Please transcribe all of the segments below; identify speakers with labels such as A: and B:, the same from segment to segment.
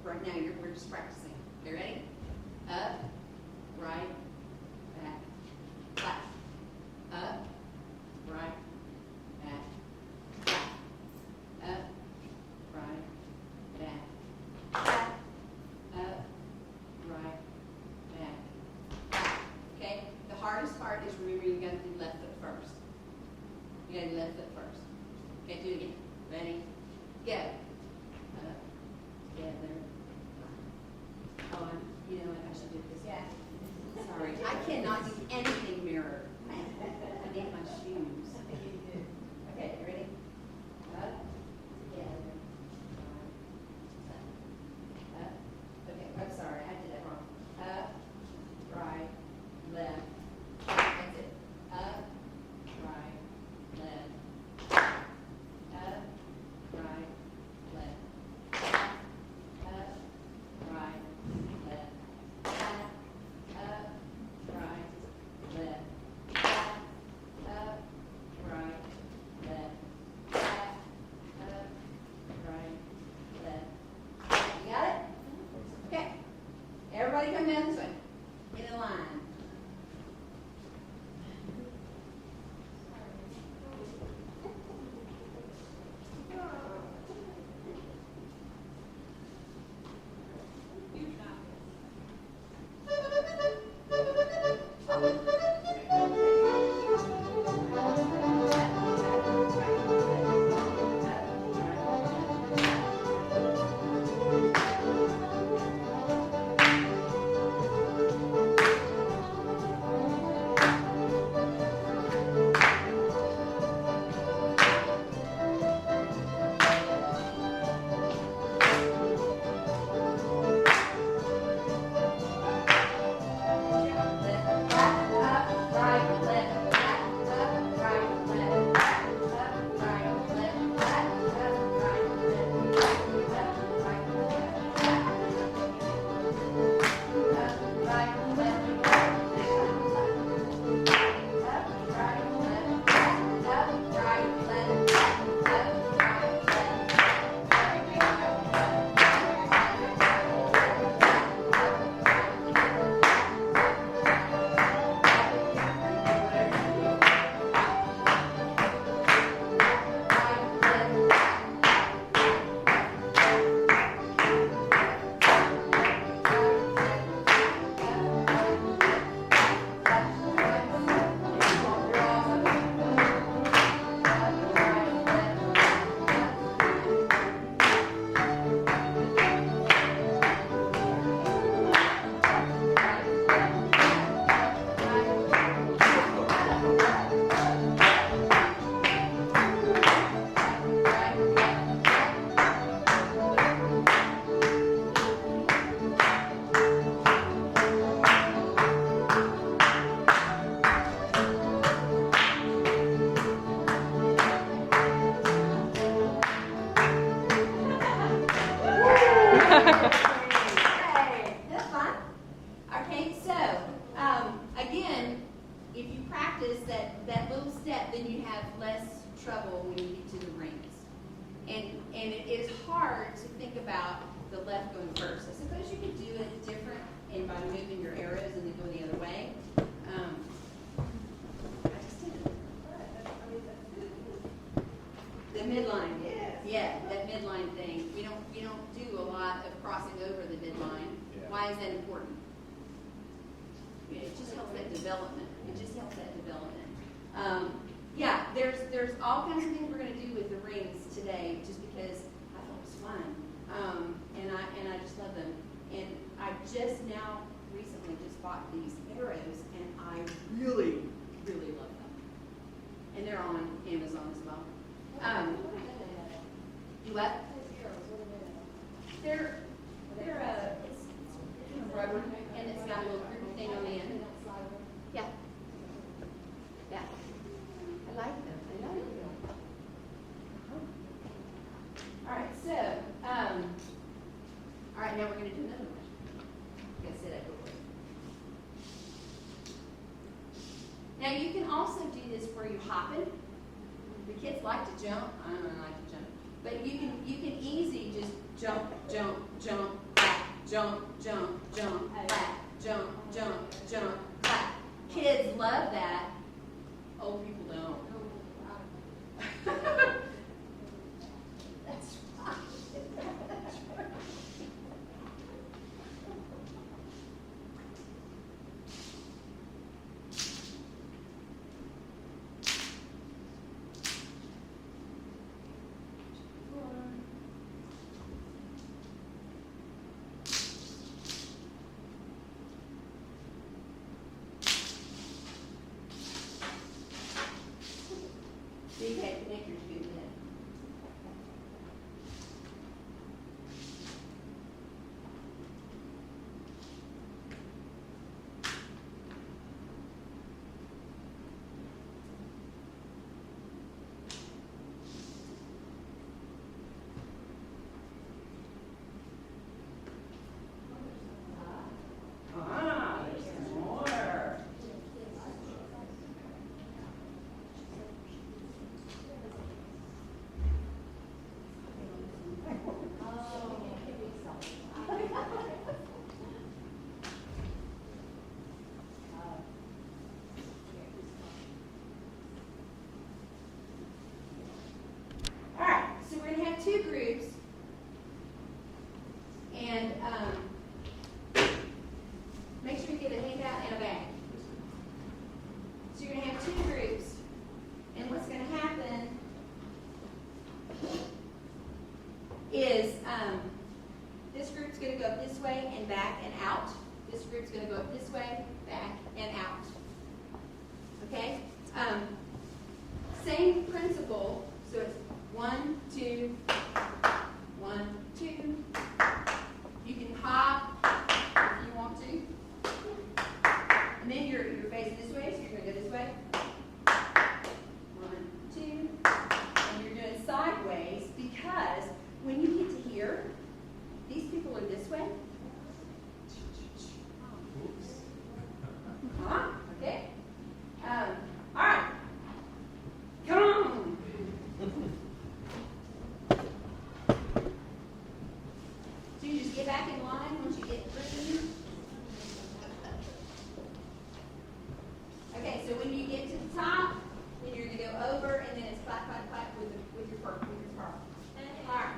A: right now we're just practicing. Okay, ready? Up, right, back, clap. Up, right, back, clap. Up, right, back, clap. Up, right, back, clap. Okay? The hardest part is remembering you got to do left foot first. You got to do left foot first. Okay, do it again. Ready? Go. Up, together. Oh, you know what? I should do this. Yeah. Sorry. I cannot do anything mirror. I need my shoes. Okay, you ready? Up, together. Up. Okay, I'm sorry. I did that wrong. Up, right, left. That's it. Up, right, left. Up, right, left. Up, right, left. Up, right, left. Up, right, left. Up, right, left. You got it? Okay. Everybody come down this way. Get in line. Hey, that's fun. Okay, so again, if you practice that little step, then you have less trouble when you get to the rings. And it is hard to think about the left going first. I suppose you could do it different and by moving your arrows and then go the other way. I just did it. The midline. Yes. Yeah, that midline thing. We don't do a lot of crossing over the midline. Yeah. Why is that important? It just helps that development. It just helps that development. Yeah, there's all kinds of things we're going to do with the rings today, just because I thought it was fun, and I just love them. And I just now recently just bought these arrows, and I really love them. And they're on Amazon as well. You what? They're it's kind of rubber, and it's got a little creepy thing on the end. Yeah. Yeah. I like them. I like them. All right, so, all right, now we're going to do another one. I'm going to say that real quick. Now you can also do this where you're hopping. The kids like to jump. I don't like to jump. But you can easy just jump, jump, jump, jump, jump, jump, clap, jump, jump, jump, clap. Kids love that. Old people don't. That's right. You can't connect your feet in. There's some more. All right, so we're going to have two groups, and make sure you get a handout and a bag. So you're going to have two groups, and what's going to happen is this group's going to go up this way and back and out. This group's going to go up this way, back, and out. Okay? Same principle, so it's 1, 2, 1, 2. You can hop if you want to. And then you're facing this way, so you're going to go this way. 1, 2. And you're doing sideways because when you get to here, these people are this way. Okay. All right. Come on. So you just get back in line once you get through here. Okay, so when you get to the top, then you're going to go over, and then it's clap, clap, clap with your pearl. All right.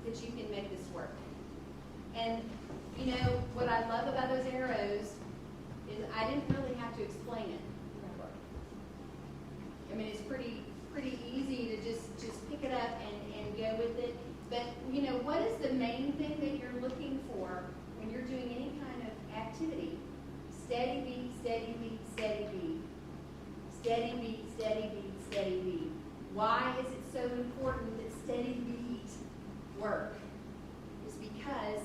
A: that you can make this work. And, you know, what I love about those arrows is I didn't really have to explain it. I mean, it's pretty easy to just pick it up and go with it. But, you know, what is the main thing that you're looking for when you're doing any kind of activity? Steady beat, steady beat, steady beat. Steady beat, steady beat, steady beat. Why is it so important that steady beat work? It's because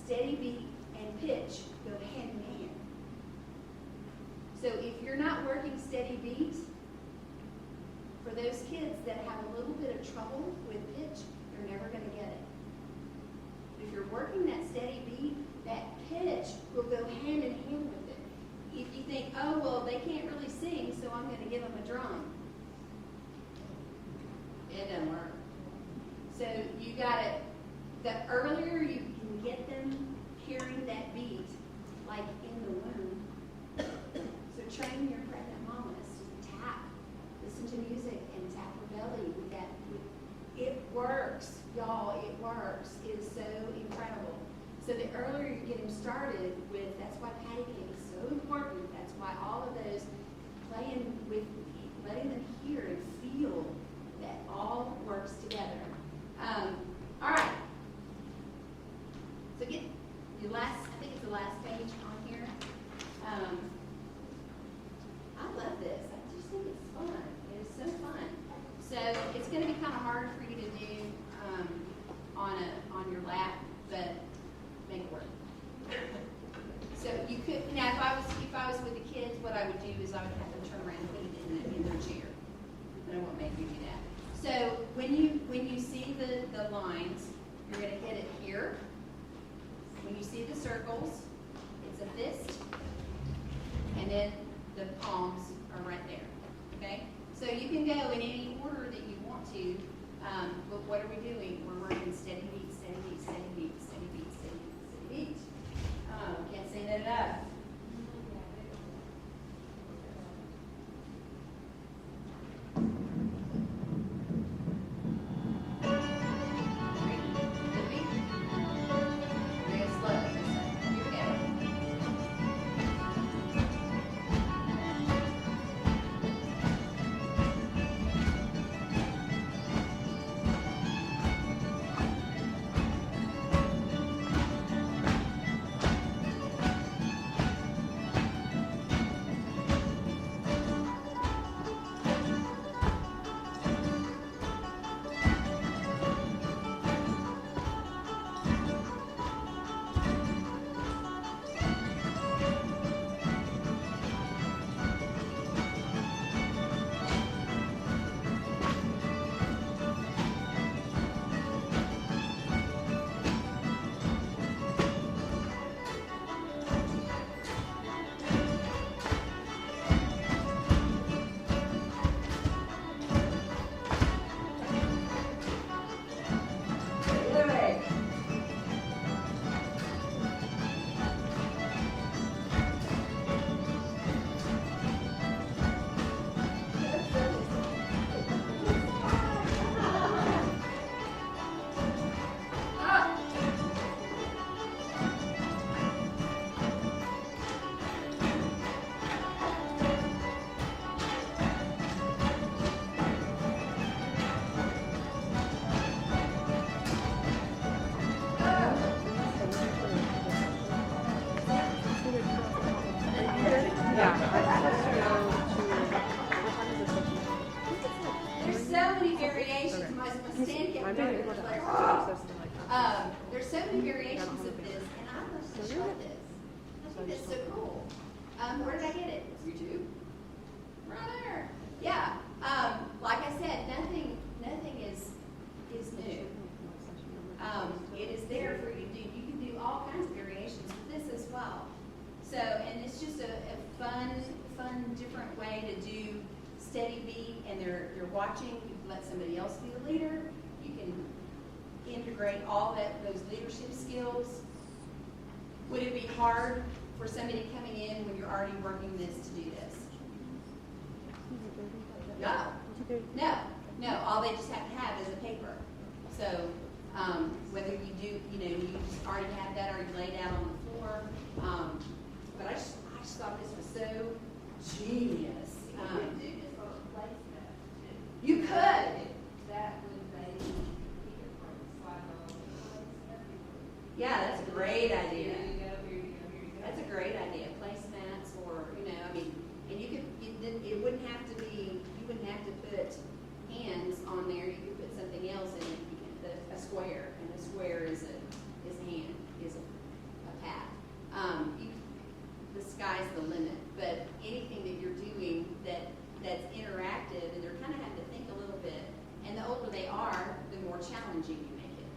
A: steady beat and pitch go hand in hand. So if you're not working steady beat, for those kids that have a little bit of trouble with pitch, you're never going to get it. If you're working that steady beat, that pitch will go hand in hand with it. If you think, oh, well, they can't really sing, so I'm going to give them a drum. It doesn't work. So you got to, the earlier you can get them hearing that beat, like in the womb, so train your pregnant mamas to tap, listen to music and tap her belly with that. It works, y'all, it works. It is so incredible. So the earlier you get them started with, that's why patty cake is so important. That's why all of those playing with, letting them hear and feel that all works together. All right. So get your last, I think it's the last page on here. I love this. I just think it's fun. It is so fun. So it's going to be kind of hard for you to do on your lap, but make it work. So you could, now if I was with the kids, what I would do is I would have them turn around and put it in their chair. But I won't make you do that. So when you see the lines, you're going to hit it here. When you see the circles, it's a fist, and then the palms are right there. Okay? So you can go in any order that you want to, but what are we doing? We're working steady beat, steady beat, steady beat, steady beat, steady beat, steady beat. Can't say that enough. There's so many variations of this, and I love to show this. I think it's so cool. Where did I get it? YouTube. Right there. Yeah. Like I said, nothing is new. It is there for you to do. You can do all kinds of variations with this as well. So, and it's just a fun, different way to do steady beat, and you're watching. You can let somebody else be the leader. You can integrate all those leadership skills. Would it be hard for somebody coming in when you're already working this to do this? No. All they just have to have is a paper. So Whether you do, you already have that or you laid out on the floor. But I just thought this was so genius.
B: You could do this on a placemat too.
A: You could.
B: That would make either from slide on the place everywhere.
A: Yeah, that's a great idea.
B: Here you go, here you go, here you go.
A: That's a great idea. Placemats, or I mean, and you could. It wouldn't have to be. You wouldn't have to put hands on there. You could put something else in it. A square, and a square is a hand, is a path. The sky's the limit. But anything that you're doing that's interactive, and they're kind of have to think a little bit. And the older they are, the more challenging you make it.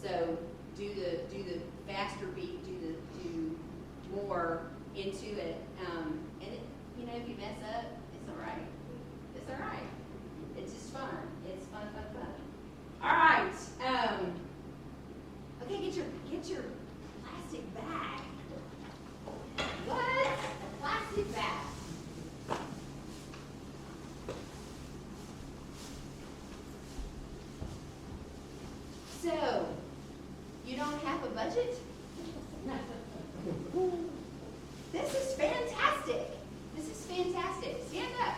A: So do the faster beat, do more into it. And if you mess up, it's all right. It's all right. It's just fun. It's fun. All right. Okay, get your plastic bag. What? A plastic bag. So, you don't have a budget? This is fantastic. This is fantastic. Stand up.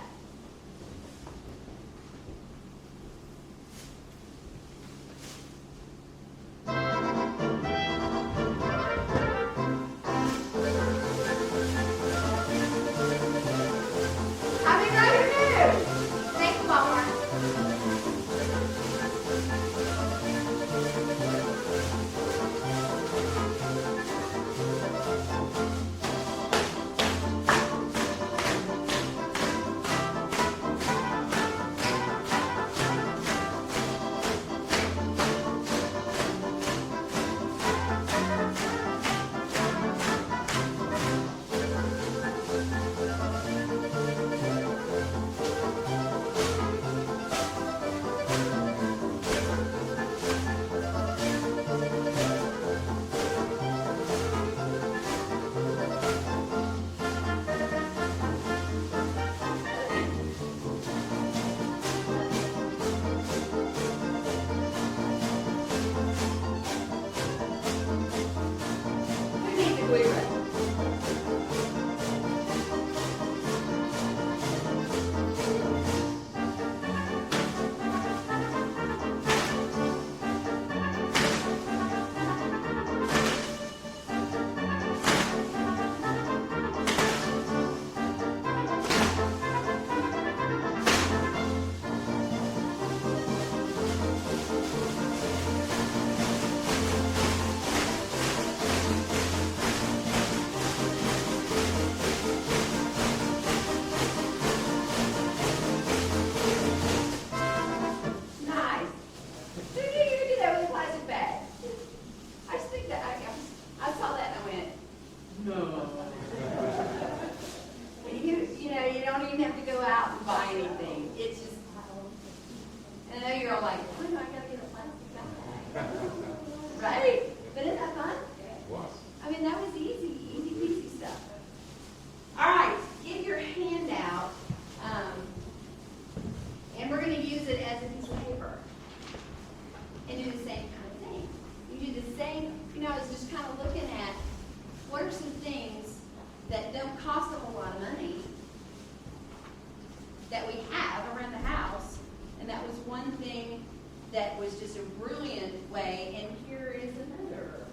A: That was just a brilliant way, and here is another.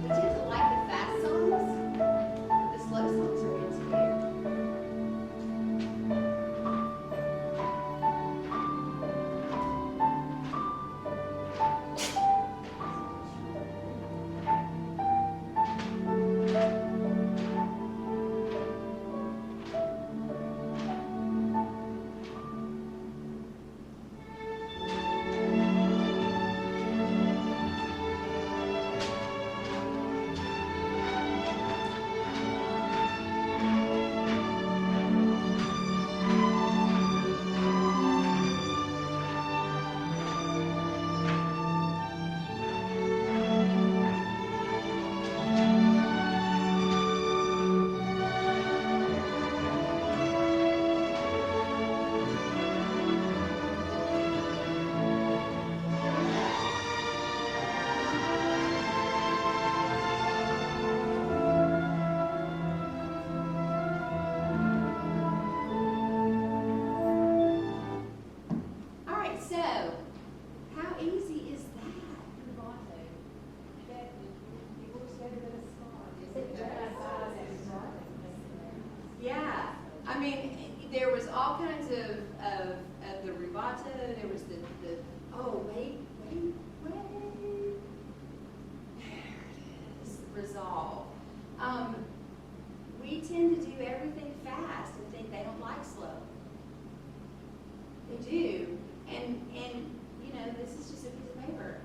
A: We tend to like the fast songs. The slow songs are good too. all kinds of the rubato. There was the oh, wait. There it is, resolve. We tend to do everything fast and think they don't like slow. They do. And you know, this is just a piece of paper.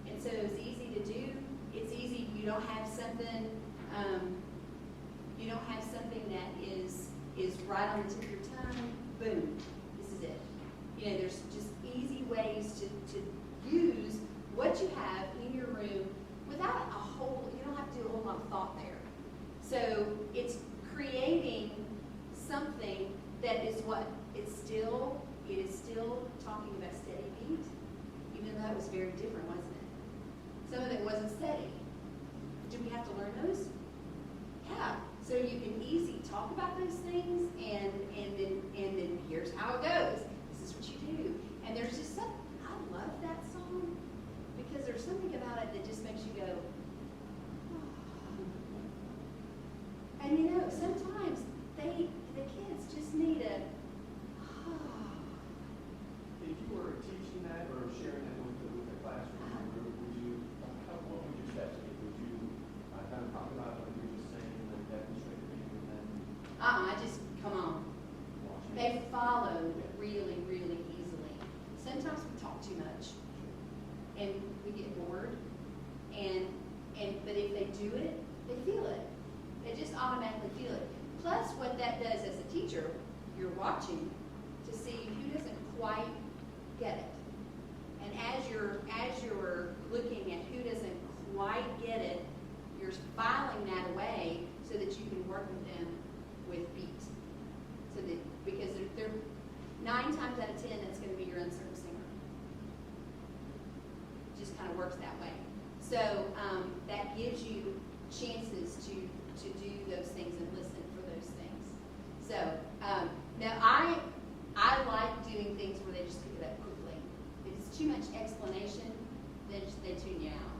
A: And so it's easy to do. It's easy, you don't have something, that is right on the tip of your tongue, boom, this is it. You know, there's just easy ways to use what you have in your room without you don't have to do a whole lot of thought there. So it's creating something that is what? It is still talking about steady beat, even though it was very different, wasn't it? Some of it wasn't steady. Do we have to learn those? Yeah. So you can easily talk about those things, and then here's how it goes. This is what you do. And there's just something, I love that song because there's something about it that just makes you go, oh. And you know, sometimes the kids just need a, oh.
C: If you were teaching that or sharing that with the classroom group, would you, what would your steps be? Would you kind of talk about what you were just saying and then demonstrate it and then
A: I just, come on.
C: watch it?
A: They follow really, really easily. Sometimes we talk too much and we get bored, but if they do it, they feel it. They just automatically feel it. Plus what that does as a teacher, you're watching to see who doesn't quite get it. And as you're looking at who doesn't quite get it, you're filing that away so that you can work with them with beat. So that, because they're 9 times out of 10, that's going to be your uncertain singer. It just kind of works that way. So that gives you chances to do those things and listen for those things. So now I like doing things where they just pick it up quickly. If it's too much explanation, then they tune you out.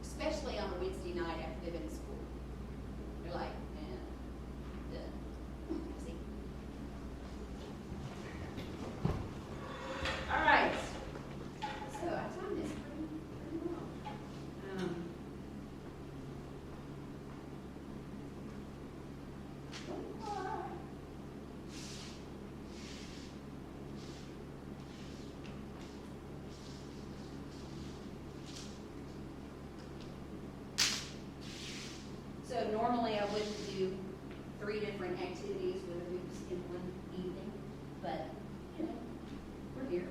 A: Especially on a Wednesday night after they've been in school. You're like, man, see. All right. So I timed this pretty well. So normally I wouldn't do 3 different activities with hoops in one evening, but you know, we're here.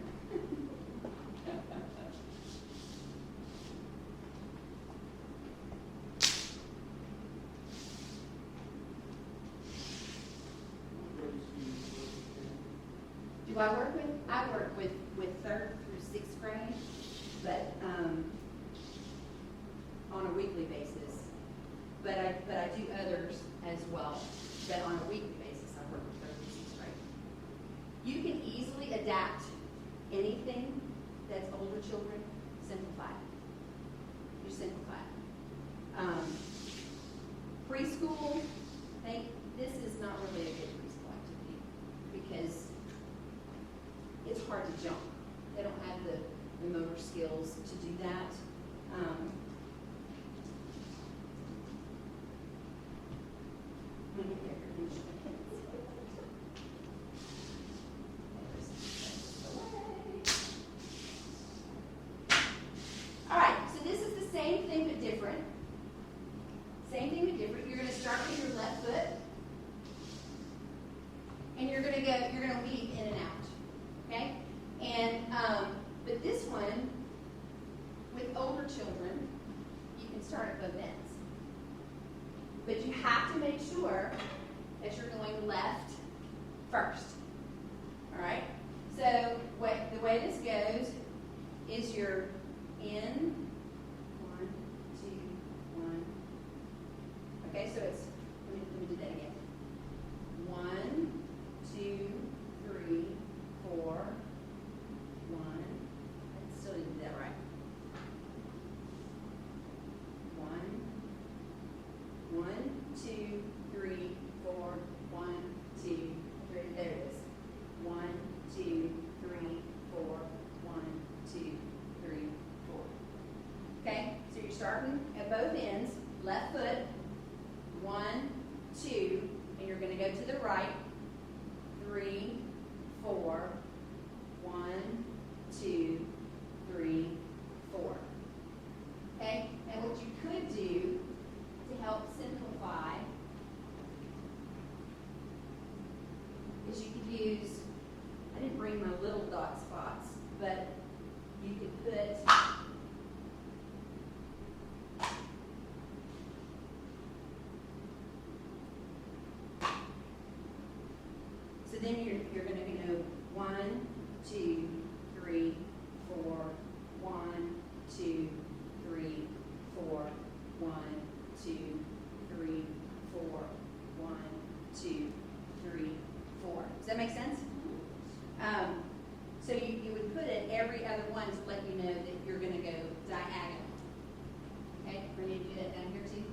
A: Do I work with? I work with 3rd through 6th grade, but on a weekly basis. But I do others as well. But on a weekly basis, I work with 3rd through 6th grade. You can easily adapt anything that's older children. Simplify it. You simplify it. Preschool. This is not really a good preschool activity because it's hard to jump. They don't have the motor skills to do that. All right, so this is the same thing but different. Same thing but different. You're going to start with your left foot, and you're going to weave in and out. Okay? And but this one, with older children, you can start at both ends. But you have to make sure that you're going left first. All right? So the way this goes is you're in, 1, 2, 1. Okay, so it's, let me do that again. 1, 2, 3, 4, 1. I still didn't do that right. 1, 2, 3, 4, 1, 2, 3. There it is. go to the right. 3, 4. 1, 2, 3, 4. Okay? And what you could do to help simplify is you could use, I didn't bring my little dot spots, but you could put so then you're going to know 1, 2, 3, 4, 1, 2, 3, 4, 1, 2, 3, 4, 1, 2, 3, 4. Does that make sense? So you would put it every other one to let you know that you're going to go diagonal. Okay, ready to do that down here too?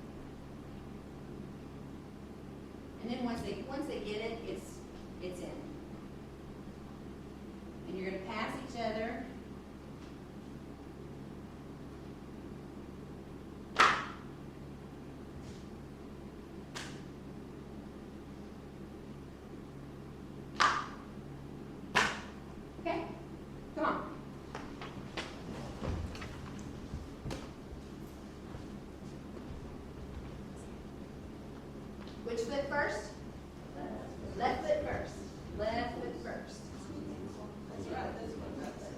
A: And then once they get it, it's in. And you're going to pass each other. Okay, come on. Which foot first? Left foot first. Left foot first.
B: That's right, this one, that's it.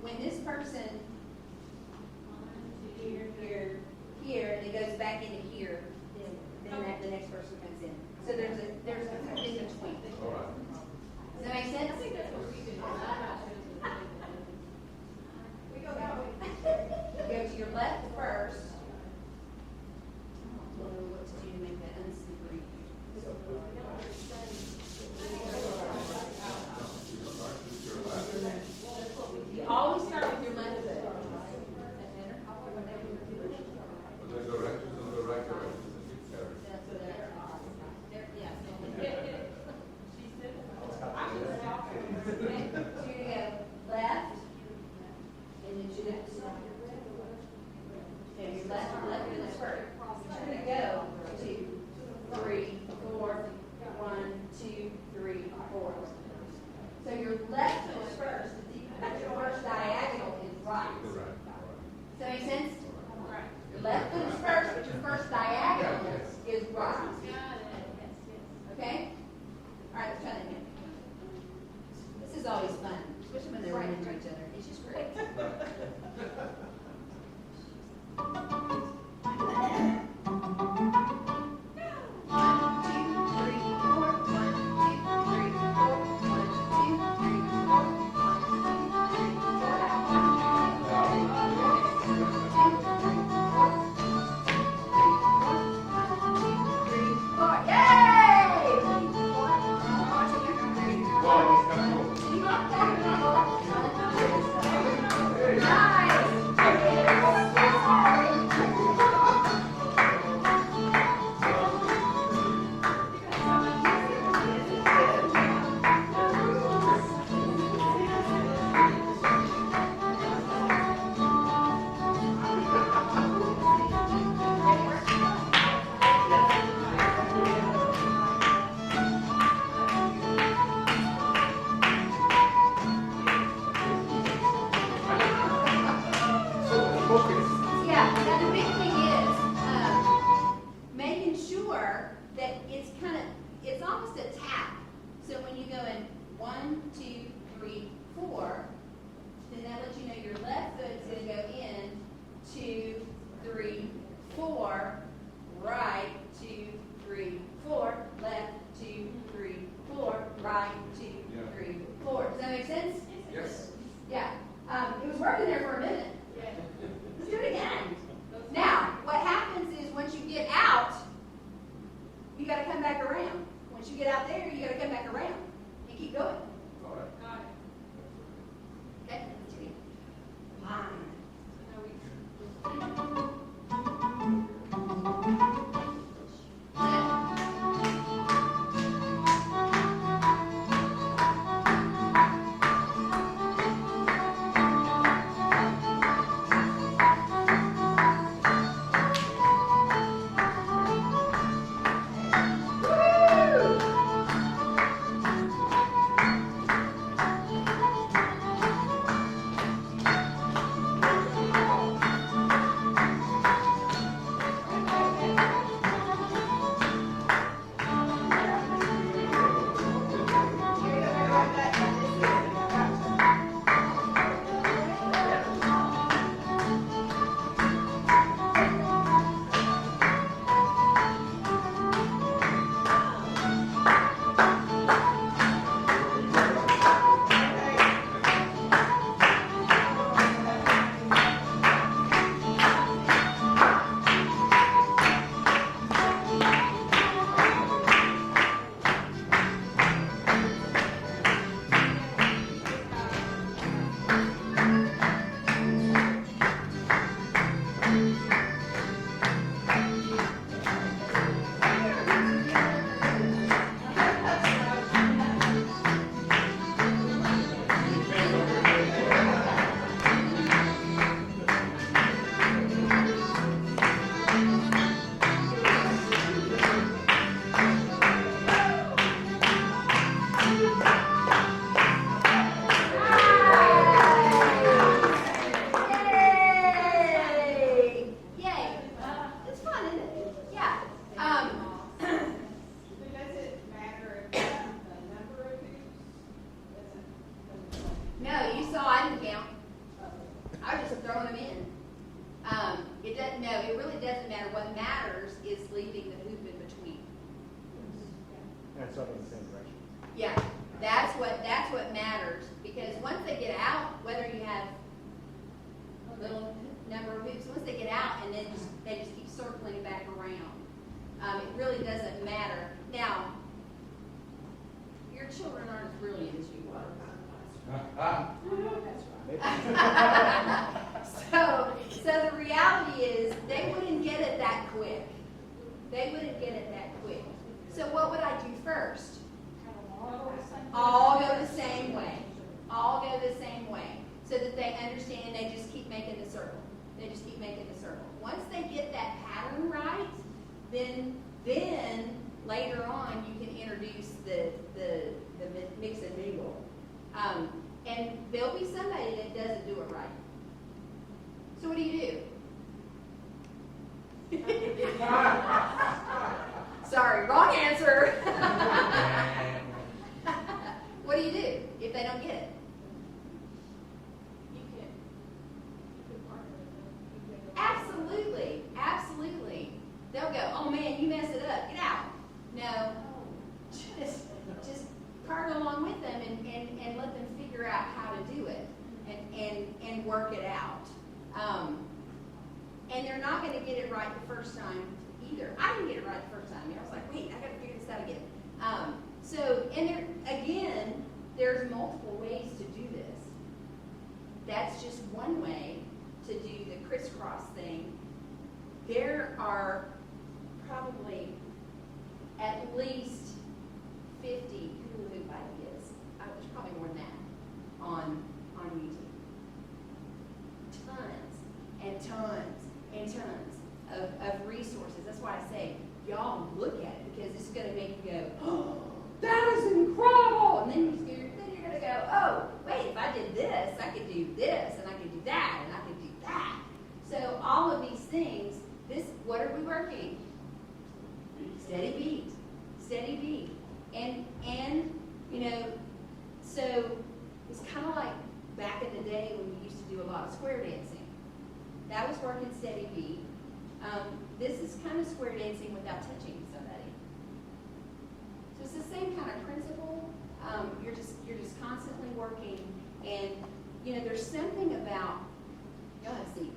B: When this person here, and it goes back into here, then the next person comes in. So there's a in between.
D: All right.
A: Does that make sense?
B: I think that's what we do. We go that way.
A: Go to your left first. I don't know what to do to make that unslippery. You always start with your left foot.
D: But the directions in the right direction is keep carrying.
A: Okay, so you're gonna go left, and then you left. Okay, your left foot is first. You're gonna go 2, 3, 4, 1, 2, 3, 4. So your left foot is first. Your first diagonal is right.
D: The right.
A: Does that make sense? Your left foot is first, but your first diagonal is right. Okay? All right, let's try that again. This is always fun, especially when they're right into each other. It's just great.
B: leaving the hoop in between.
E: And it's up in the same direction.
B: Yeah, that's what matters, because once they get out, whether you have a little number of hoops, once they get out and then they just keep circling back around, it really doesn't matter. Now, your children aren't as brilliant as you are. So the reality is they wouldn't get it that quick. They wouldn't get it that quick. So what would I do first? All go the same way. All go the same way. So that they understand, they just keep making the circle. They just keep making the circle. Once they get that pattern right, then later on you can introduce the mix and mingle. And there'll be somebody that doesn't do it right. So what do? Sorry, wrong answer. What do you do if they don't get it? Absolutely, absolutely. They'll go, oh man, you messed it up, get out. No, just partner along with them and let them figure out how to do it and work it out. And they're not going to get it right the first time either. I didn't get it right the first time. I was like, wait, I got to figure this out again. There's multiple ways to do this. That's just one way to do the crisscross thing. There are probably at least 50 hula hoop ideas. There's probably more than that on YouTube. Tons and tons and tons of resources. That's why I say, y'all look at it, because it's going to make you go, oh, that is incredible. And then you're going to go, oh, wait, if I did this, I could do this, and I could do that, and I could do that. So all of these things, what are we working? Steady beat. Steady beat. And so it's kind of like back in the day when we used to do a lot of square dancing. That was working steady beat. This is kind of square dancing without touching somebody. So it's the same kind of principle. You're just constantly working, and there's something about. Go ahead, Steve.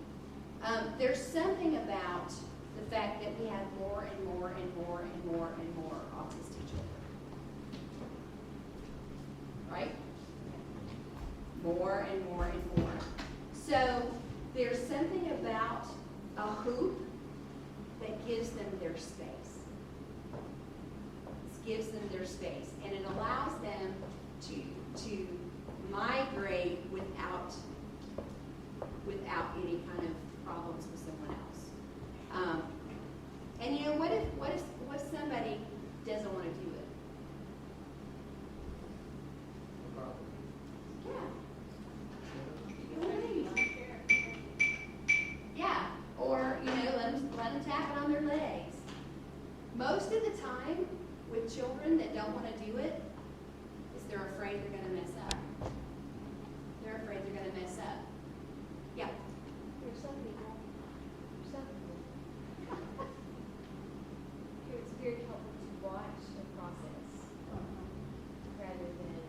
B: There's something about the fact that we have more and more and more and more and more autistic children. Right? More and more and more. So there's something about a hoop that gives them their space. It gives them their space, and it allows them to migrate without any kind of problems with someone else. And what if somebody doesn't want to do it? Yeah, or let them tap it on their legs. Most of the time, with children that don't want to do it, is they're afraid they're going to mess up. They're afraid they're going to mess up. Yeah.
F: There's some people, it's very helpful to watch the process rather than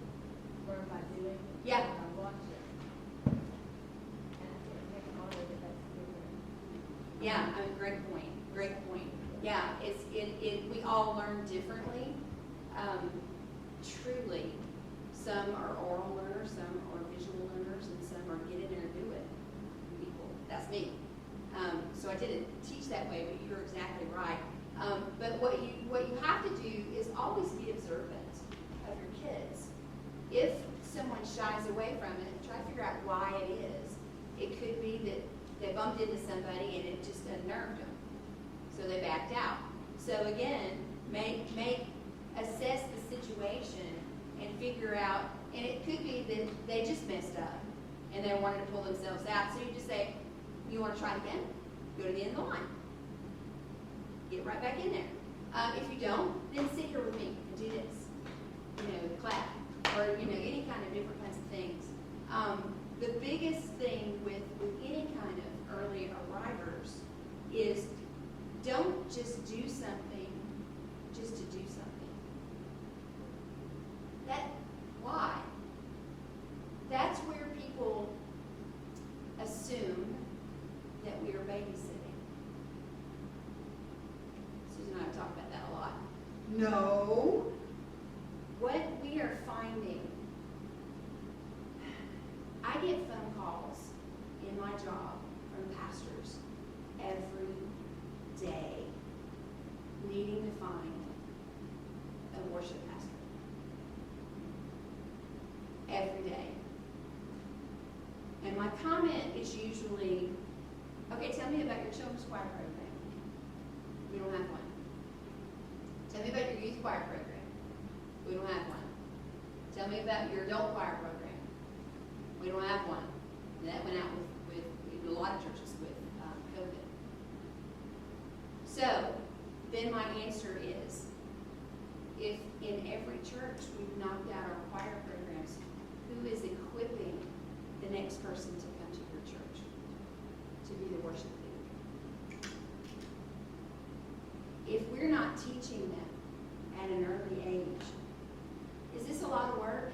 F: learn by doing.
B: Yeah.
F: By watching. And I think next model that's different.
B: Yeah, great point. Great point. Yeah, we all learn differently. Truly, some are oral learners, some are visual learners, and some are get in there and do it people. That's me. So I didn't teach that way, but you're exactly right. But what you have to do is always be observant of your kids. If someone shies away from it, try to figure out why it is. It could be that they bumped into somebody and it just unnerved them, so they backed out. So again, assess the situation and figure out. And it could be that they just messed up and they wanted to pull themselves out. So you just say, you want to try it again? Go to the end of the line. Get right back in there. If you don't, then sit here with me and do this. Clap. Or, any kind of different kinds of things. The biggest thing with any kind of early arrivers is don't just do something, just to do something. Why? That's where people assume that we are babysitting. Susan and I have talked about that a lot. No. What we are finding, I get phone calls in my job from pastors every day needing to find a worship pastor. Every day. And my comment is usually, okay, tell me about your children's choir program. We don't have one. Tell me about your youth choir program. We don't have one. Tell me about your adult choir program. We don't have one. And that went out with a lot of churches with COVID. So, then my answer is, if in every church we've knocked out our choir programs, who is equipping the next person to come to your church to be the worship leader? If we're not teaching them at an early age, is this a lot of work?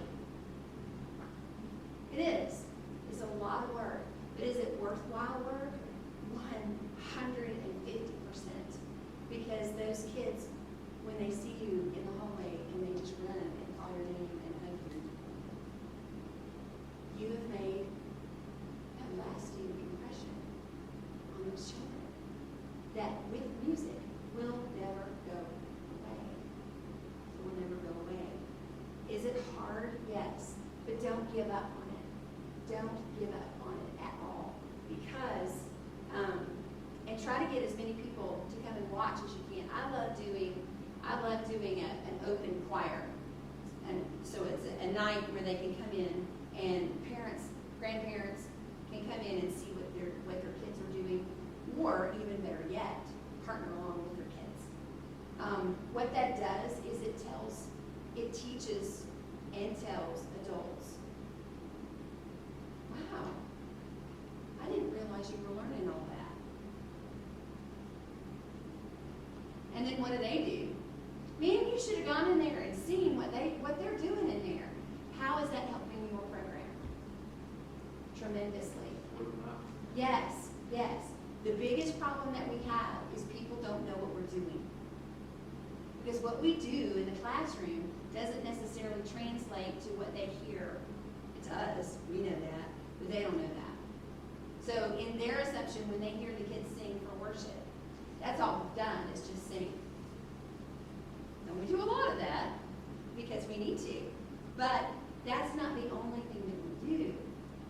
B: It is. It's a lot of work. But is it worthwhile work? 150%. Because those kids, when they see you in the hallway and they just run and call your name and hug you, you have made a lasting impression on those children that with music will never go away. It will never go away. Is it hard? Yes. But don't give up on it. Don't give up on it at all. Because, and try to get as many people to come and watch as you can. I love doing an open choir. And so it's a night where they can come in and parents, grandparents can come in and see what their kids are doing, or even better yet, partner along with their kids. What that does is it teaches and tells adults, wow, I didn't realize you were learning all that. And then what do? Man, you should have gone in there and seen what they're doing in there. How is that helping your program? Tremendously. Yes, yes. The biggest problem that we have is people don't know what we're doing. Because what we do in the classroom doesn't necessarily translate to what they hear. It does, we know that, but they don't know that. So in their assumption, when they hear the kids sing for worship, that's all we've done is just sing. And we do a lot of that because we need to. But that's not the only thing that we do.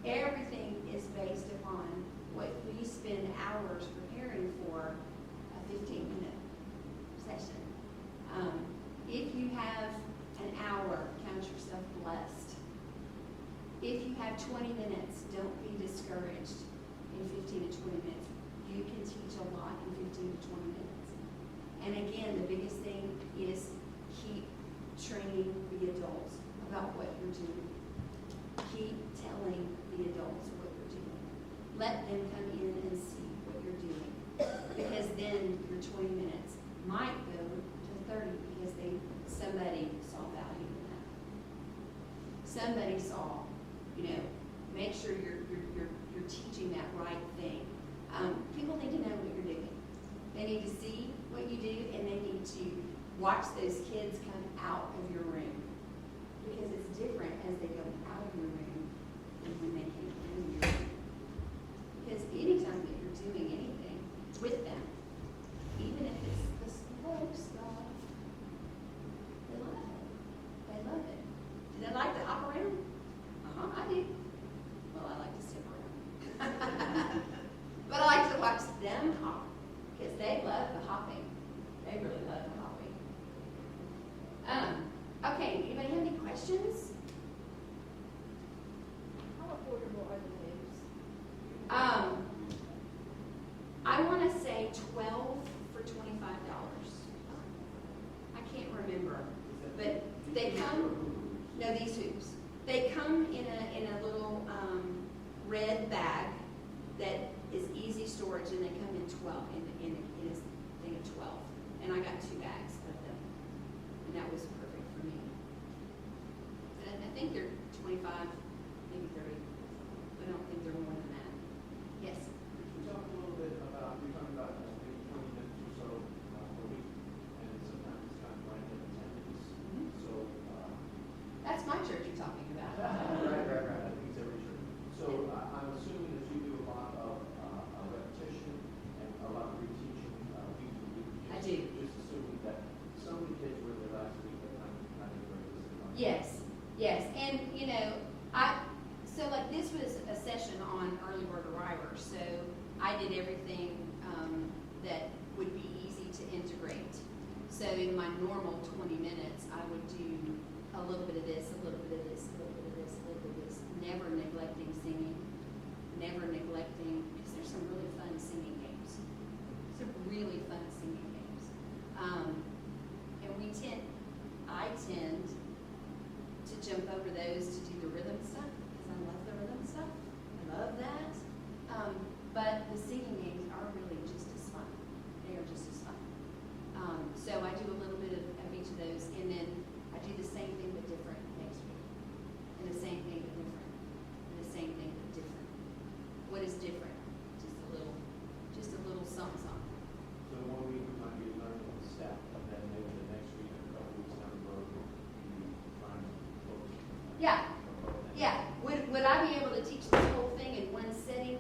B: Everything is based upon what we spend hours preparing for a 15-minute session. If you have an hour, count yourself blessed. If you have 20 minutes, don't be discouraged in 15 to 20 minutes. You can teach a lot in 15 to 20 minutes. And again, the biggest thing is keep training the adults about what you're doing. Keep telling the adults what you're doing. Let them come in and see what you're doing. Because then your 20 minutes might go to 30 because somebody saw value in that. Somebody saw, make sure you're teaching that right thing. People need to know what you're doing. They need to see what you do, and they need to watch those kids come out of your room. Because it's different as they go out of your room than when they came in your room. Because anytime that you're doing anything with them, even if it's the slow stuff, they love it. They love it. Do they like to hop around? I do. Well, I like to sit around. But I like to watch them hop, because they love the hopping. They really love the hopping. Okay, anybody have any questions?
F: How affordable are the moves?
B: I want to say 12 for $25. I can't remember, but they come. No, these hoops. They come in a little red bag that is easy storage, and they come in 12 in a thing of 12. I got 2 bags of them, and that was perfect for me. And I think they're 25, maybe 30, but I don't think they're more than that. Yes?
C: Could you talk a little bit about, you're talking about maybe 20 minutes or so per week, and sometimes it's kind of like attendance. So,
B: That's my church you're talking about.
C: right. I think it's every church. So I'm assuming that you do a lot of repetition and a lot of reteaching week to week.
B: I do.
C: Just assuming that some of the kids were there last week, but not everybody was there.
B: Yes, and so like this was a session on early bird arrivers, so I did everything that would be easy to integrate. So in my normal 20 minutes, I would do a little bit of this, a little bit of this, a little bit of this, a little bit of this, never neglecting singing, never neglecting, because there's some really fun singing games. Some really fun singing games. And I tend to jump over those to do the rhythm stuff, because I love the rhythm stuff. I love that. But the singing games are really just as fun. They are just as fun. So I do a little bit of each of those, and then I do the same thing but different next week. And the same thing but different. And the same thing but different. What is different? Just a little something.
C: So 1 week we might be learning one step, and then maybe the next week, a couple weeks down the road, we'll be trying to focus.
B: Yeah. Would I be able to teach this whole thing in one sitting?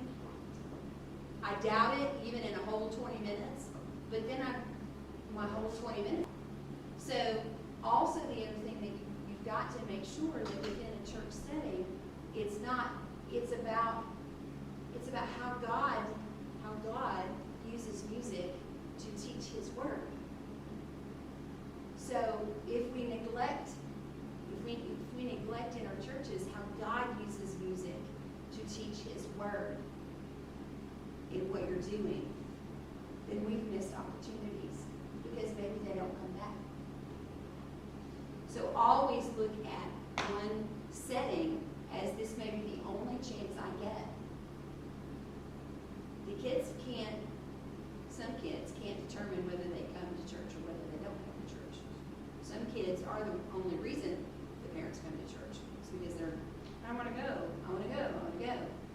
B: I doubt it, even in a whole 20 minutes. But then my whole 20 minutes. So also the other thing that you've got to make sure that within a church setting, it's about how God uses music to teach His word. So if we neglect in our churches how God uses music to teach His word in what you're doing, then we've missed opportunities because maybe they don't come back. So always look at one setting as this may be the only chance I get. Some kids can't determine whether they come to church or whether they don't come to church. Some kids are the only reason the parents come to church. It's because I want to go.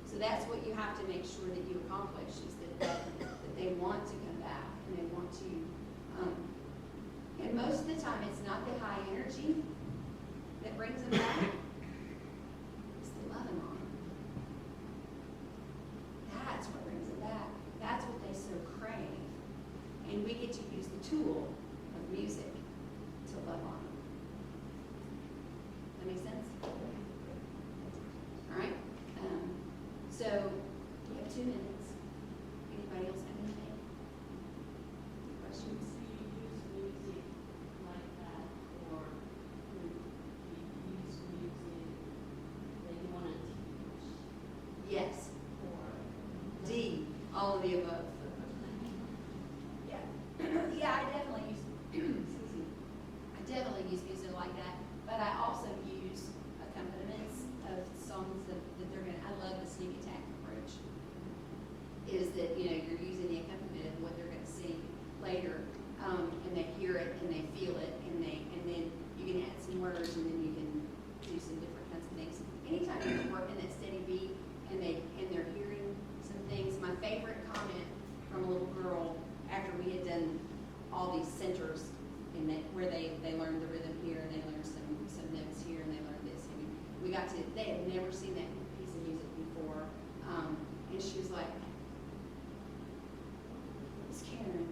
B: So that's what you have to make sure that you accomplish, is that they want to come back and they want to. And most of the time, it's not the high energy that brings them back. It's the loving on them. That's what brings them back. That's what they so crave. And we get to use the tool of music to love on them. That make sense? All right? So we have 2 minutes. Anybody else have anything? Questions?
G: Do you use music like that, or do you use music that you want to teach?
B: Yes.
G: Or
B: D, all of the above. Yeah, I definitely use, excuse me, I definitely use music like that, but I also use accompaniments of songs that they're gonna, I love the sneak attack approach. Is that, you're using the accompaniment of what they're gonna sing later, and they hear it and they feel it, and then you can add some words, and then you can do some different kinds of things. Anytime you can work in that steady beat and they're hearing some things. My favorite comment from a little girl after we had done all these centers where they learned the rhythm here, and they learned some notes here, and they learned this. And they had never seen that piece of music before. And she was like, Miss Karen,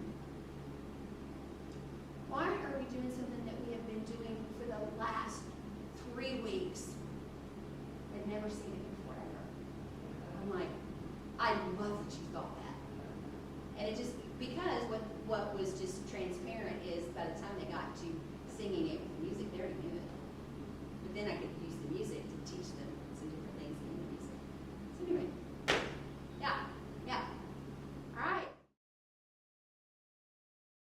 B: why are we doing something that we have been doing for the last 3 weeks? They'd never seen it before.